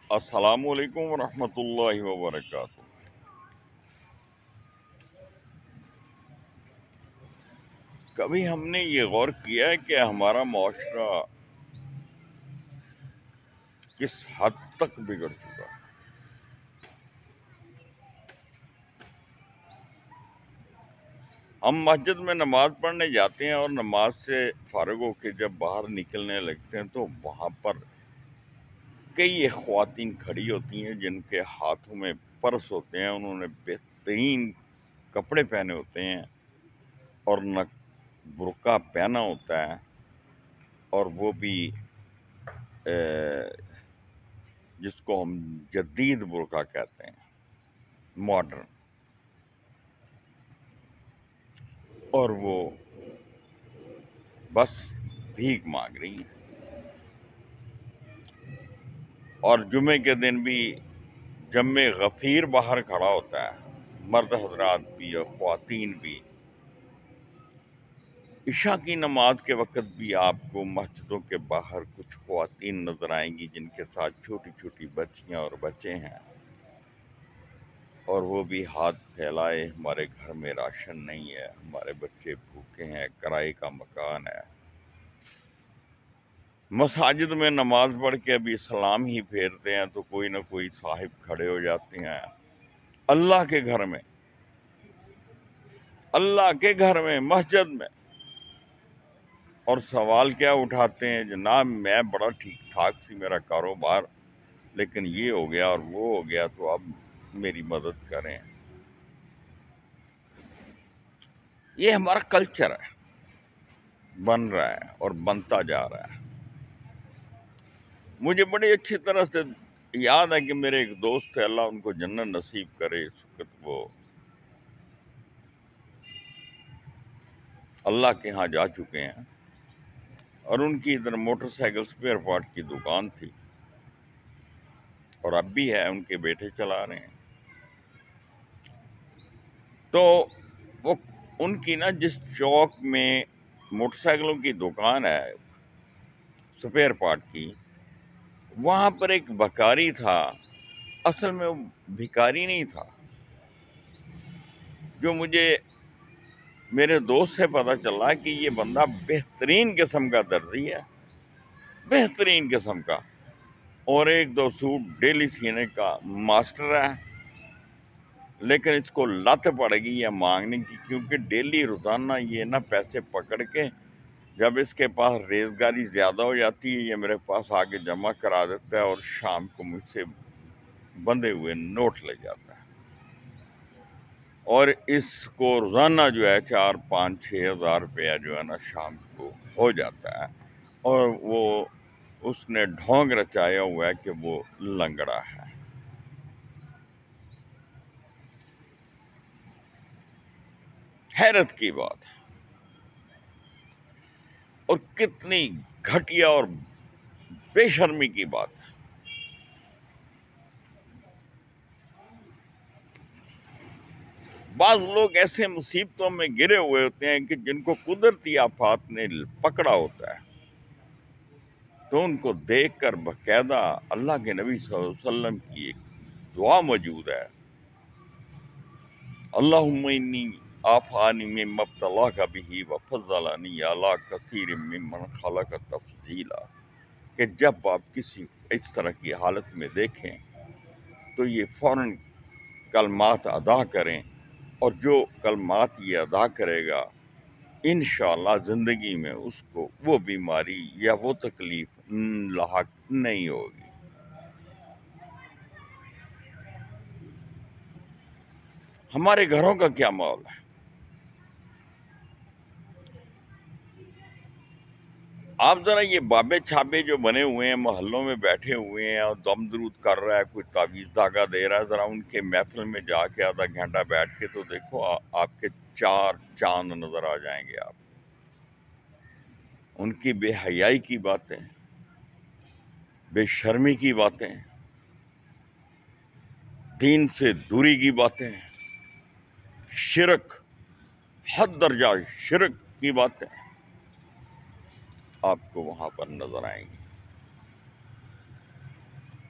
السلام علیکم ورحمۃ اللہ وبرکاتہ۔ کبھی ہم نے یہ غور کیا ہے کہ ہمارا معاشرہ کس حد تک بگڑ چکا ہے؟ ہم مسجد میں نماز پڑھنے جاتے ہیں اور نماز سے فارغ ہو کے جب باہر نکلنے لگتے ہیں تو وہاں پر کئی خواتین کھڑی ہوتی ہیں جن کے ہاتھوں میں پرس ہوتے ہیں، انہوں نے بہترین کپڑے پہنے ہوتے ہیں اور نہ برقع پہنا ہوتا ہے، اور وہ بھی جس کو ہم جدید برقع کہتے ہیں، ماڈرن، اور وہ بس بھیک مانگ رہی ہیں۔ اور جمعے کے دن بھی جمع غفیر باہر کھڑا ہوتا ہے، مرد حضرات بھی اور خواتین بھی۔ عشاء کی نماز کے وقت بھی آپ کو مسجدوں کے باہر کچھ خواتین نظر آئیں گی جن کے ساتھ چھوٹی چھوٹی بچیاں اور بچے ہیں، اور وہ بھی ہاتھ پھیلائے ہمارے گھر میں راشن نہیں ہے، ہمارے بچے بھوکے ہیں، کرائے کا مکان ہے۔ مساجد میں نماز پڑھ کے ابھی سلام ہی پھیرتے ہیں تو کوئی نہ کوئی صاحب کھڑے ہو جاتے ہیں اللہ کے گھر میں، اللہ کے گھر میں، مسجد میں، اور سوال کیا اٹھاتے ہیں؟ جناب میں بڑا ٹھیک ٹھاک سی میرا کاروبار، لیکن یہ ہو گیا اور وہ ہو گیا، تو اب میری مدد کریں۔ یہ ہمارا کلچر ہے، بن رہا ہے اور بنتا جا رہا ہے۔ مجھے بڑی اچھی طرح سے یاد ہے کہ میرے ایک دوست تھے، اللہ ان کو جنت نصیب کرے، اس وقت وہ اللہ کے ہاں جا چکے ہیں، اور ان کی ادھر موٹر سائیکل اسپیئر پارٹ کی دکان تھی، اور اب بھی ہے، ان کے بیٹے چلا رہے ہیں۔ تو وہ ان کی نا جس چوک میں موٹر سائیکلوں کی دکان ہے اسپیئر پارٹ کی، وہاں پر ایک بکاری تھا۔ اصل میں وہ بھکاری نہیں تھا، جو مجھے میرے دوست سے پتا چلا کہ یہ بندہ بہترین قسم کا درزی ہے، بہترین قسم کا، اور ایک دو سوٹ ڈیلی سینے کا ماسٹر ہے، لیکن اس کو لت پڑے گی یہ مانگنے کی، کیونکہ ڈیلی روزانہ یہ نہ پیسے پکڑ کے، جب اس کے پاس ریزگاری زیادہ ہو جاتی ہے، یہ میرے پاس آگے جمع کرا دیتا ہے، اور شام کو مجھ سے بندھے ہوئے نوٹ لے جاتا ہے، اور اس کو روزانہ جو ہے 4-5-6 ہزار روپیہ جو ہے نا شام کو ہو جاتا ہے، اور وہ اس نے ڈھونگ رچایا ہوا ہے کہ وہ لنگڑا ہے۔ حیرت کی بات ہے، اور کتنی گھٹیا اور بے شرمی کی بات ہے۔ بعض لوگ ایسے مصیبتوں میں گرے ہوئے ہوتے ہیں کہ جن کو قدرتی آفات نے پکڑا ہوتا ہے، تو ان کو دیکھ کر باقاعدہ اللہ کے نبی صلی اللہ علیہ وسلم کی ایک دعا موجود ہے، اللہم انی آفانی مما ابتلاک بہ وفضلنی علی کثیر ممن خلق تفضیلا، کہ جب آپ کسی اس طرح کی حالت میں دیکھیں تو یہ فوراً کلمات ادا کریں، اور جو کلمات یہ ادا کرے گا انشاءاللہ زندگی میں اس کو وہ بیماری یا وہ تکلیف لاحق نہیں ہوگی۔ ہمارے گھروں کا کیا ماحول ہے؟ آپ ذرا یہ بابے چھاپے جو بنے ہوئے ہیں محلوں میں بیٹھے ہوئے ہیں اور دم درود کر رہا ہے، کوئی تعویذ دھاگا دے رہا ہے، ذرا ان کے محفل میں جا کے آدھا گھنٹہ بیٹھ کے تو دیکھو، آپ کے 4 چاند نظر آ جائیں گے۔ آپ ان کی بے حیائی کی باتیں، بے شرمی کی باتیں، دین سے دوری کی باتیں، شرک، حد درجہ شرک کی باتیں آپ کو وہاں پر نظر آئیں گی۔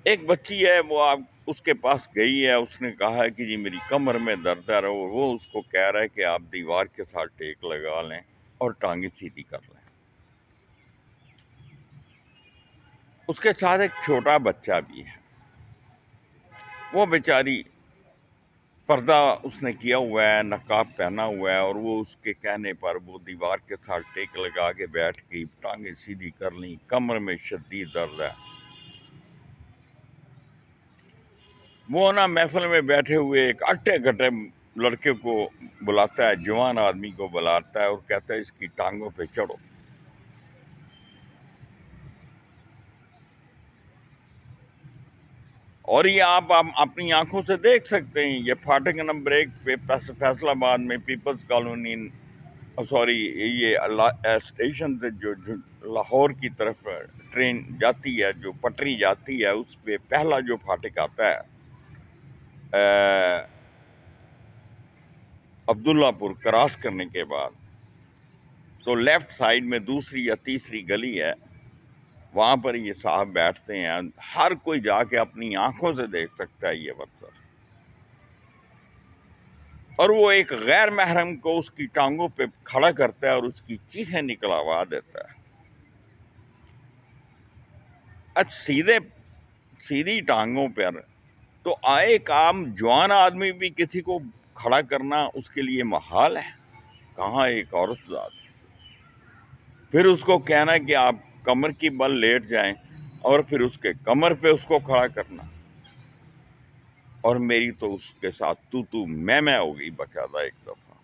ایک بچی ہے، وہ آپ اس کے پاس گئی ہے، اس نے کہا ہے کہ جی میری کمر میں درد ہے، وہ اس کو کہہ رہا ہے کہ آپ دیوار کے ساتھ ٹیک لگا لیں اور ٹانگیں سیدھی کر لیں۔ اس کے ساتھ ایک چھوٹا بچہ بھی ہے، وہ بیچاری پردہ اس نے کیا ہوا ہے، نقاب پہنا ہوا ہے، اور وہ اس کے کہنے پر وہ دیوار کے ساتھ ٹیک لگا کے بیٹھ گئی، ٹانگیں سیدھی کر لیں، کمر میں شدید درد ہے۔ وہ نا محفل میں بیٹھے ہوئے ایک اٹے گٹے لڑکے کو بلاتا ہے، جوان آدمی کو بلاتا ہے اور کہتا ہے اس کی ٹانگوں پہ چڑھو۔ اور یہ آپ اپنی آنکھوں سے دیکھ سکتے ہیں، یہ فاٹک نمبر 1 پہ فیصل آباد میں پیپلز کالونی، سوری یہ اسٹیشن سے جو لاہور کی طرف ٹرین جاتی ہے، جو پٹری جاتی ہے، اس پہ پہلا جو فاٹک آتا ہے عبداللہ پور کراس کرنے کے بعد، تو لیفٹ سائیڈ میں دوسری یا تیسری گلی ہے، وہاں پر یہ صاحب بیٹھتے ہیں۔ ہر کوئی جا کے اپنی آنکھوں سے دیکھ سکتا ہے یہ منظر، اور وہ ایک غیر محرم کو اس کی ٹانگوں پہ کھڑا کرتا ہے اور اس کی چیخیں نکلوا دیتا ہے۔ سیدھی ٹانگوں پر تو ایک عام جوان آدمی بھی کسی کو کھڑا کرنا اس کے لیے محال ہے، کہاں ایک عورت ذات۔ پھر اس کو کہنا کہ آپ کمر کی بل لیٹ جائیں، اور پھر اس کے کمر پہ اس کو کھڑا کرنا، اور میری تو اس کے ساتھ تو میں ہو گئی باقاعدہ ایک دفعہ۔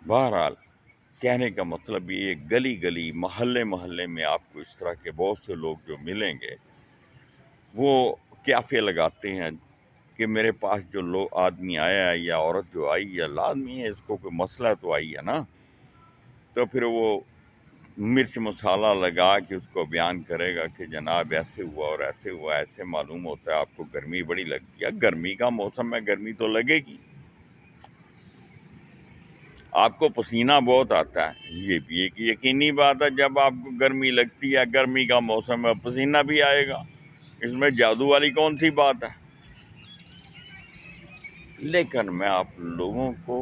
بہرحال کہنے کا مطلب یہ، گلی گلی محلے محلے میں آپ کو اس طرح کے بہت سے لوگ جو ملیں گے، وہ قیافے لگاتے ہیں کہ میرے پاس جو لوگ آدمی آیا ہے یا عورت جو آئی ہے، لازمی ہے اس کو کوئی مسئلہ تو آئی ہے نا، تو پھر وہ مرچ مسالہ لگا کے اس کو بیان کرے گا کہ جناب ایسے ہوا اور ایسے ہوا، ایسے معلوم ہوتا ہے آپ کو گرمی بڑی لگتی ہے۔ گرمی کا موسم ہے، گرمی تو لگے گی، آپ کو پسینہ بہت آتا ہے، یہ بھی ایک یقینی بات ہے، جب آپ کو گرمی لگتی ہے، گرمی کا موسم ہے، پسینہ بھی آئے گا، اس میں جادو والی کون سی بات ہے؟ لیکن میں آپ لوگوں کو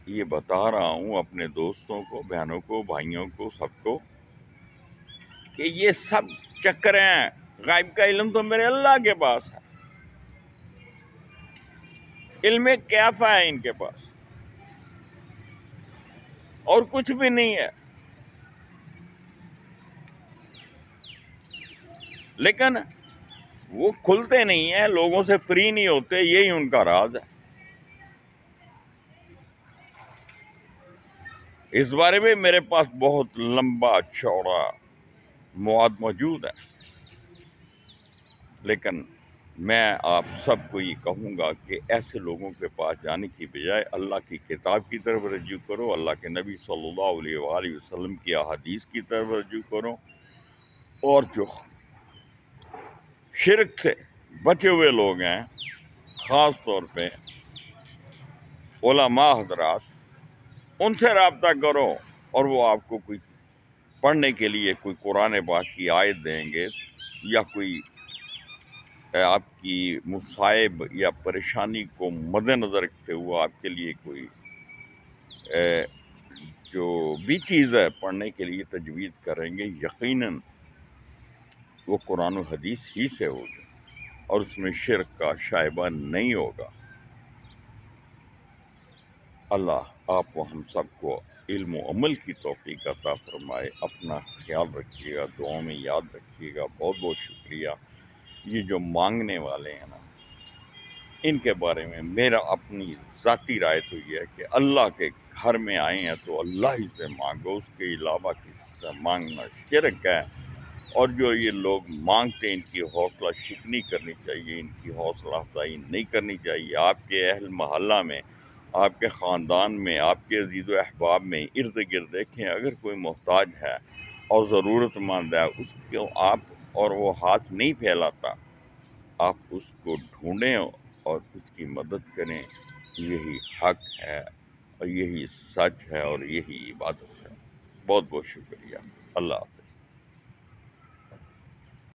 یہ بتا رہا ہوں، اپنے دوستوں کو، بہنوں کو، بھائیوں کو، سب کو، کہ یہ سب چکر ہیں، غائب کا علم تو میرے اللہ کے پاس ہے، علم کیفہ ہے ان کے پاس، اور کچھ بھی نہیں ہے۔ لیکن وہ کھلتے نہیں ہیں، لوگوں سے فری نہیں ہوتے، یہی ان کا راز ہے۔ اس بارے میں میرے پاس بہت لمبا چوڑا مواد موجود ہے، لیکن میں آپ سب کو یہ کہوں گا کہ ایسے لوگوں کے پاس جانے کی بجائے اللہ کی کتاب کی طرف رجوع کرو، اللہ کے نبی صلی اللہ علیہ وآلہ وسلم کی احادیث کی طرف رجوع کرو، اور جو شرک سے بچے ہوئے لوگ ہیں، خاص طور پہ علماء حضرات، ان سے رابطہ کرو، اور وہ آپ کو کوئی پڑھنے کے لیے کوئی قرآن پاک کی آیت دیں گے، یا کوئی آپ کی مصائب یا پریشانی کو مد نظر رکھتے ہوئے آپ کے لیے کوئی جو بھی چیز ہے پڑھنے کے لیے تجویز کریں گے، یقیناً وہ قرآن و حدیث ہی سے ہوگی، اور اس میں شرک کا شائبہ نہیں ہوگا۔ اللہ آپ کو، ہم سب کو علم و عمل کی توفیق عطا فرمائے۔ اپنا خیال رکھیے گا، دعاؤں میں یاد رکھیے گا۔ بہت بہت شکریہ۔ یہ جو مانگنے والے ہیں نا، ان کے بارے میں میرا اپنی ذاتی رائے تو یہ ہے کہ اللہ کے گھر میں آئے ہیں تو اللہ ہی سے مانگو، اس کے علاوہ کسی سے مانگنا شرک ہے۔ اور جو یہ لوگ مانگتے ہیں، ان کی حوصلہ شکنی کرنی چاہیے، ان کی حوصلہ افزائی نہیں کرنی چاہیے۔ آپ کے اہل محلہ میں، آپ کے خاندان میں، آپ کے عزیز و احباب میں ارد گرد دیکھیں، اگر کوئی محتاج ہے اور ضرورت مند ہے، اس کو آپ، اور وہ ہاتھ نہیں پھیلاتا، آپ اس کو ڈھونڈیں اور اس کی مدد کریں۔ یہی حق ہے، اور یہی سچ ہے، اور یہی عبادت ہے۔ بہت بہت شکریہ۔ اللہ حافظ۔